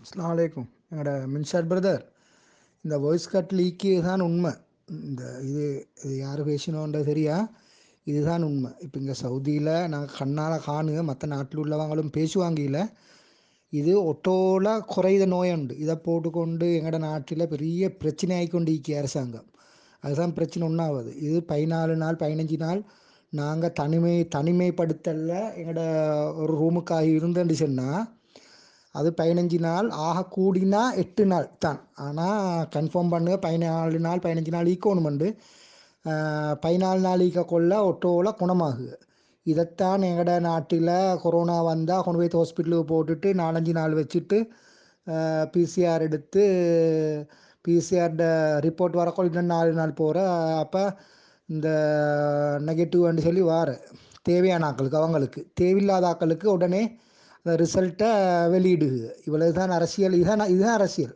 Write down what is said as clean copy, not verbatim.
அஸ்ஸலாமு அலைக்கும். எங்களோட மின்சார் பிரதர், இந்த வாய்ஸ் கட் லீக்கு தான் உண்மை. இந்த இது இது யார் பேசினோன்றது சரியா, இதுதான் உண்மை. இப்போ இங்கே சவுதியில் நாங்கள் கண்ணால் காணுங்க, மற்ற நாட்டில் உள்ளவங்களும் பேசுவாங்கல. இது ஒட்டோல குறைந்த நோயுண்டு. இதை போட்டுக்கொண்டு எங்களோட நாட்டில் பெரிய பிரச்சனை ஆகிக்கொண்டு இருக்க அரசாங்கம். அதுதான் பிரச்சனை ஒன்றாவது. இது 14 நாள் 15 நாள் நாங்கள் தனிமைப்படுத்தல எங்களோட ஒரு ரூமுக்காக இருந்தேன்னு சொன்னால் அது 15 நாள் ஆக கூடினா 8 நாள் தான். ஆனால் கன்ஃபார்ம் பண்ணுங்க 14 நாள் 15 நாள் ஈக்கோணுமெண்டு 14 நாள் ஈக்க கொள்ள ஒட்டோவில் குணமாகுது. இதைத்தான் எங்களோட நாட்டில் கொரோனா வந்தால் கொண்டு போய் ஹாஸ்பிட்டலுக்கு போட்டுட்டு 4-5 நாள் வச்சுட்டு பிசிஆர் எடுத்து பிசிஆர்ட ரிப்போர்ட் வரக்கொள்ள இன்னும் 4 நாள் போகிற. அப்போ இந்த நெகட்டிவ்னு சொல்லி தேவையான ஆக்களுக்கு, அவங்களுக்கு தேவையில்லாத ஆக்களுக்கு உடனே அந்த ரிசல்ட்டை வெளியிடுது. இவ்வளவு தான் அரசியல். இதுதான் அரசியல்.